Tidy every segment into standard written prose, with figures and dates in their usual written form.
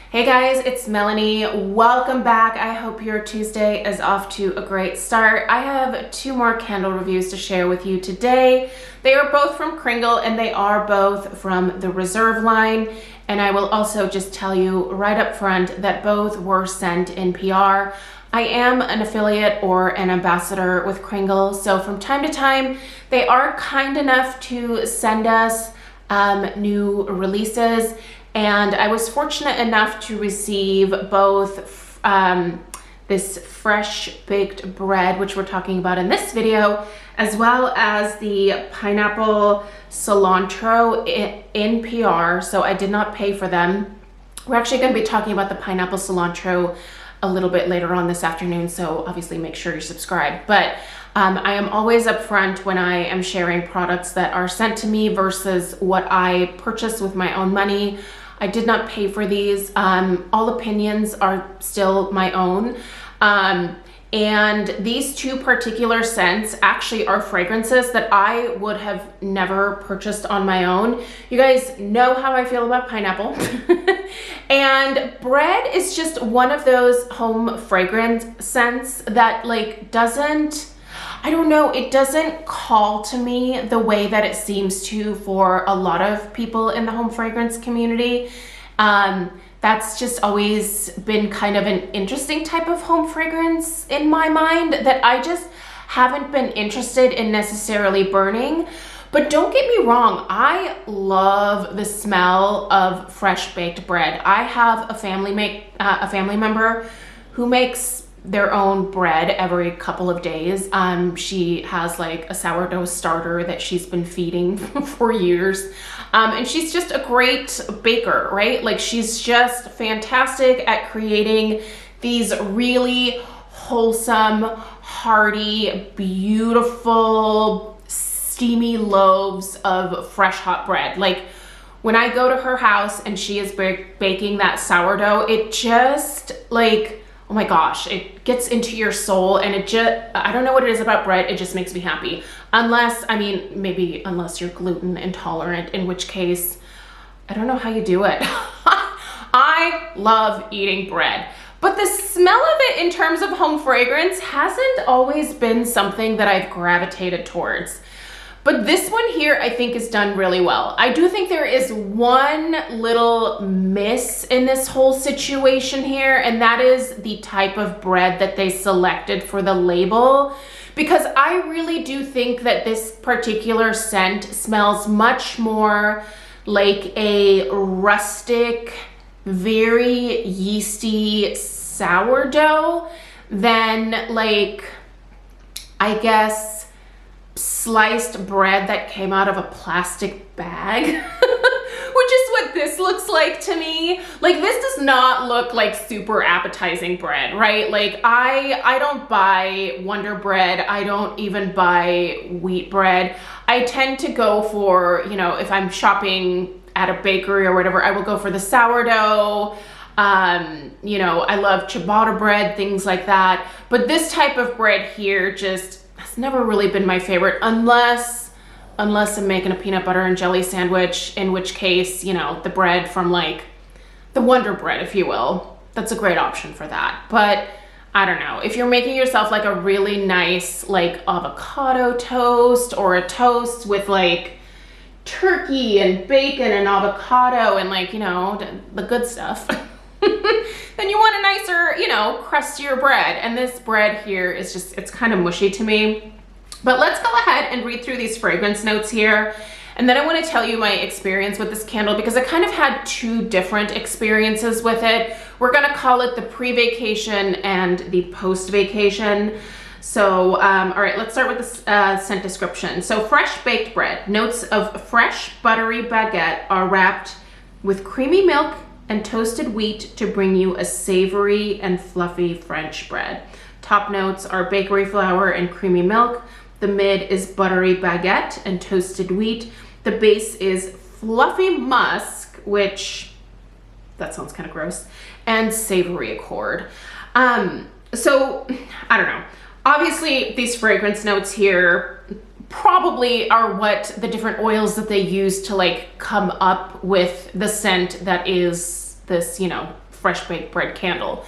Hey guys, it's Melanie. Welcome back. I hope your Tuesday is off to a great start. I have two more candle reviews to share with you today. They are both from Kringle and they are both from the Reserve line. And I will also just tell you right up front that both were sent in PR. I am an affiliate or an ambassador with Kringle, so from time to time, they are kind enough to send us new releases. And I was fortunate enough to receive both this fresh baked bread, which we're talking about in this video, as well as the pineapple cilantro in PR. So I did not pay for them. We're actually going to be talking about the pineapple cilantro a little bit later on this afternoon, so obviously make sure you're subscribed. But I am always upfront when I am sharing products that are sent to me versus what I purchased with my own money. I did not pay for these. All opinions are still my own. And these two particular scents actually are fragrances that I would have never purchased on my own. You guys know how I feel about pineapple. And bread is just one of those home fragrance scents that doesn't, I don't know, it doesn't call to me the way that it seems to for a lot of people in the home fragrance community. That's just always been kind of an interesting type of home fragrance in my mind that I just haven't been interested in necessarily burning. But don't get me wrong, I love the smell of fresh baked bread. I have a family member who makes their own bread every couple of days. She has like a sourdough starter that she's been feeding for years. And she's just a great baker, right? Like she's just fantastic at creating these really wholesome, hearty, beautiful, steamy loaves of fresh hot bread. Like when I go to her house and she is baking that sourdough, it just like, oh my gosh, it gets into your soul, and it just, I don't know what it is about bread, it just makes me happy. Unless, I mean, maybe unless you're gluten intolerant, in which case, I don't know how you do it. I love eating bread. But the smell of it in terms of home fragrance hasn't always been something that I've gravitated towards. But this one here, I think, is done really well. I do think there is one little miss in this whole situation here, and that is the type of bread that they selected for the label. Because I really do think that this particular scent smells much more like a rustic, very yeasty sourdough than like, I guess, sliced bread that came out of a plastic bag, which is what this looks like to me. Like this does not look like super appetizing bread, right? Like I don't buy Wonder Bread. I don't even buy wheat bread. I tend to go for, you know, if I'm shopping at a bakery or whatever, I will go for the sourdough. You know, I love ciabatta bread, things like that. But this type of bread here just has never really been my favorite, unless I'm making a peanut butter and jelly sandwich, in which case, you know, the bread from like the Wonder Bread, if you will, that's a great option for that. But I don't know, if you're making yourself like a really nice like avocado toast or a toast with like turkey and bacon and avocado and like, you know, the good stuff, then you want a nicer, you know, crustier bread. And this bread here is just, it's kind of mushy to me. But let's go ahead and read through these fragrance notes here. And then I want to tell you my experience with this candle, because I kind of had two different experiences with it. We're going to call it the pre-vacation and the post-vacation. So, all right, let's start with the scent description. So fresh baked bread. Notes of fresh buttery baguette are wrapped with creamy milk and toasted wheat to bring you a savory and fluffy French bread. Top notes are bakery flour and creamy milk. The mid is buttery baguette and toasted wheat. The base is fluffy musk, which, that sounds kind of gross, and savory accord. So, I don't know. Obviously, these fragrance notes here probably are what the different oils that they use to like come up with the scent that is this, you know, fresh baked bread candle.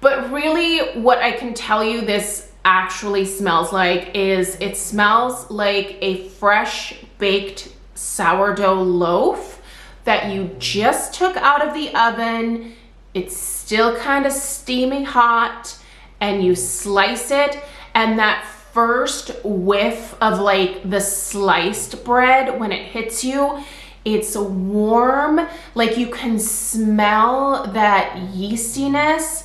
But really what I can tell you this actually smells like is it smells like a fresh baked sourdough loaf that you just took out of the oven. It's still kind of steaming hot, and you slice it, and that first whiff of like the sliced bread, when it hits you, it's warm, like you can smell that yeastiness.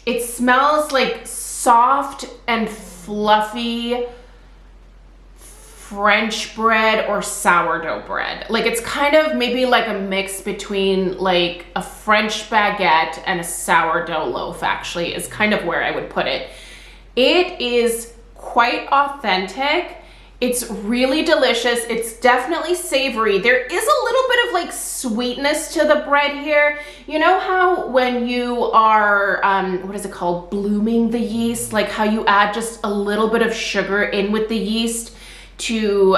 It smells like soft and fluffy French bread or sourdough bread. Like it's kind of maybe like a mix between like a French baguette and a sourdough loaf, actually, is kind of where I would put it. It is quite authentic. It's really delicious. It's definitely savory. There is a little bit of like sweetness to the bread here. You know how when you are, what is it called? Blooming the yeast, like how you add just a little bit of sugar in with the yeast to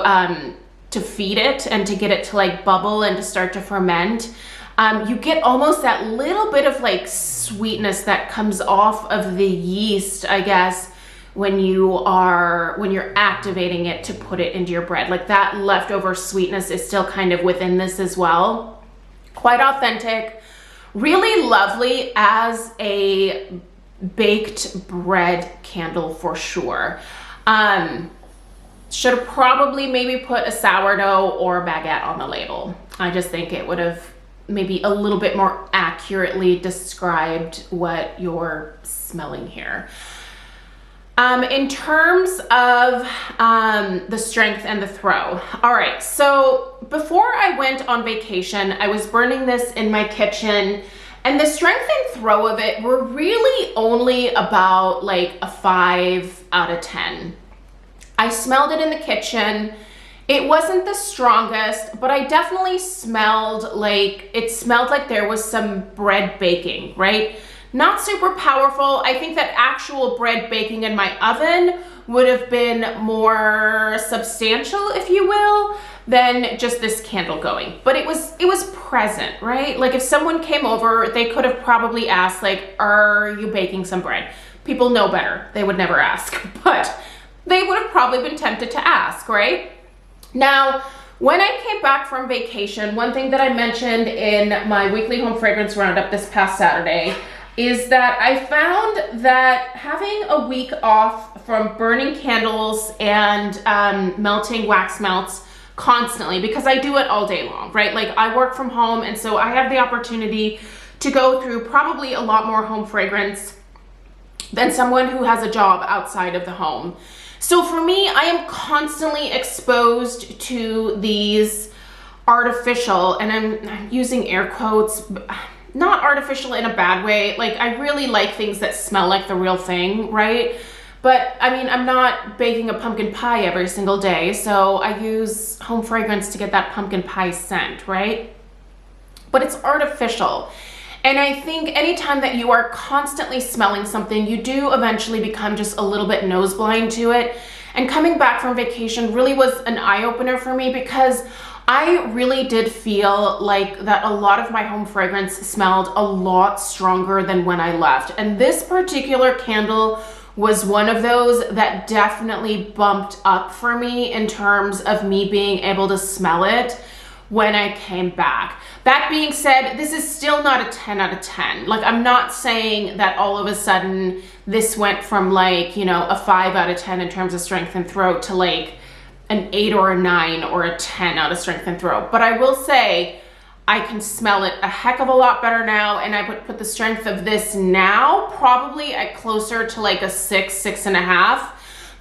feed it and to get it to like bubble and to start to ferment. You get almost that little bit of like sweetness that comes off of the yeast, I guess, when you're activating it to put it into your bread. Like that leftover sweetness is still kind of within this as well. Quite authentic, really lovely as a baked bread candle for sure. Should have probably maybe put a sourdough or a baguette on the label. I just think it would have maybe a little bit more accurately described what you're smelling here. In terms of the strength and the throw. All right, so before I went on vacation, I was burning this in my kitchen, and the strength and throw of it were really only about like a 5 out of 10. I smelled it in the kitchen. It wasn't the strongest, but I definitely smelled like, it smelled like there was some bread baking, right? Not super powerful. I think that actual bread baking in my oven would have been more substantial, if you will, than just this candle going. But it was present, right? Like if someone came over, they could have probably asked like, are you baking some bread? People know better. They would never ask, but they would have probably been tempted to ask, right? Now, when I came back from vacation, one thing that I mentioned in my weekly home fragrance roundup this past Saturday is that I found that having a week off from burning candles and melting wax melts constantly, because I do it all day long, right? Like I work from home, and so I have the opportunity to go through probably a lot more home fragrance than someone who has a job outside of the home. So for me, I am constantly exposed to these artificial, and I'm using air quotes, not artificial in a bad way. Like I really like things that smell like the real thing, right? But I mean, I'm not baking a pumpkin pie every single day, so I use home fragrance to get that pumpkin pie scent, right? But it's artificial. And I think anytime that you are constantly smelling something, you do eventually become just a little bit nose blind to it. And coming back from vacation really was an eye-opener for me, because I really did feel like that a lot of my home fragrance smelled a lot stronger than when I left. And this particular candle was one of those that definitely bumped up for me in terms of me being able to smell it when I came back. That being said, this is still not a 10 out of 10. Like I'm not saying that all of a sudden this went from like, you know, a 5 out of 10 in terms of strength and throw to like an 8 or a 9 or a 10 out of strength and throw. But I will say I can smell it a heck of a lot better now, and I would put the strength of this now probably at closer to like a 6, 6.5.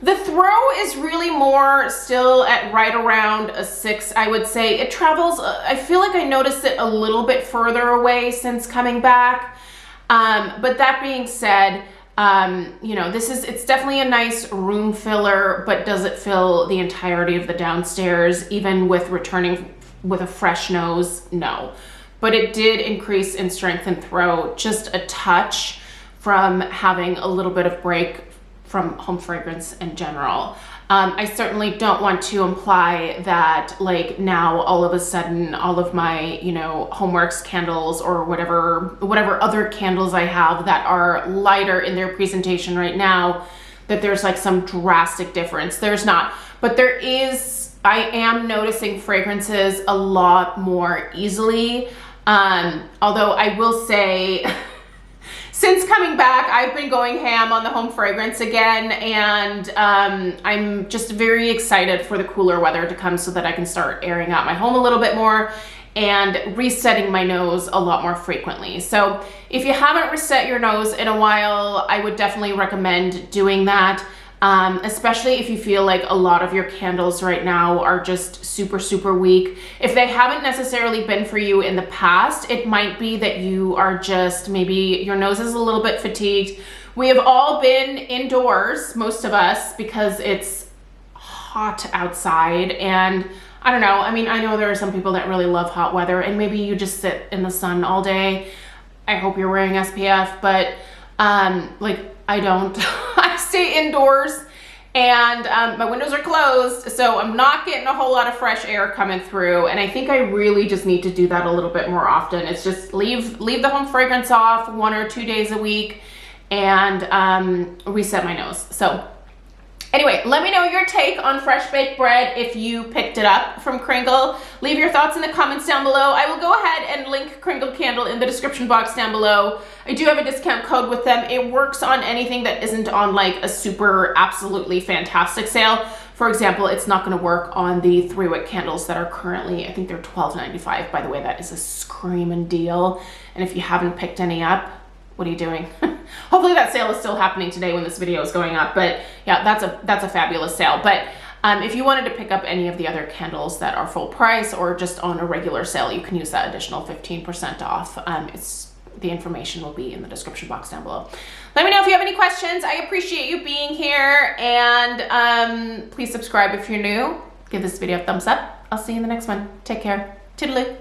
The throw is really more still at right around a 6, I would say. It travels, I feel like I noticed it a little bit further away since coming back. But that being said, you know, it's definitely a nice room filler, but does it fill the entirety of the downstairs, even with returning with a fresh nose? No. But it did increase in strength and throw just a touch from having a little bit of break from home fragrance in general. I certainly don't want to imply that like now all of a sudden all of my, you know, Homeworx candles or whatever other candles I have that are lighter in their presentation right now, that there's like some drastic difference. There's not, but there is, I am noticing fragrances a lot more easily. Although I will say, since coming back, I've been going ham on the home fragrance again, and I'm just very excited for the cooler weather to come so that I can start airing out my home a little bit more and resetting my nose a lot more frequently. So if you haven't reset your nose in a while, I would definitely recommend doing that. Especially if you feel like a lot of your candles right now are just super, super weak. If they haven't necessarily been for you in the past, it might be that you are just, maybe your nose is a little bit fatigued. We have all been indoors, most of us, because it's hot outside, and I don't know, I mean, I know there are some people that really love hot weather, and maybe you just sit in the sun all day. I hope you're wearing SPF, but like, I don't. I stay indoors, and my windows are closed, so I'm not getting a whole lot of fresh air coming through, and I think I really just need to do that a little bit more often. It's just leave the home fragrance off 1 or 2 days a week and reset my nose. So anyway, let me know your take on fresh baked bread if you picked it up from Kringle. Leave your thoughts in the comments down below. I will go ahead and link Kringle Candle in the description box down below. I do have a discount code with them. It works on anything that isn't on like a super absolutely fantastic sale. For example, it's not going to work on the 3-wick candles that are currently, I think they're $12.95. By the way, that is a screaming deal. And if you haven't picked any up, what are you doing? Hopefully that sale is still happening today when this video is going up, but yeah, that's a fabulous sale. But if you wanted to pick up any of the other candles that are full price or just on a regular sale, you can use that additional 15% off. The information will be in the description box down below. Let me know if you have any questions. I appreciate you being here, and please subscribe if you're new. Give this video a thumbs up. I'll see you in the next one. Take care. Toodaloo.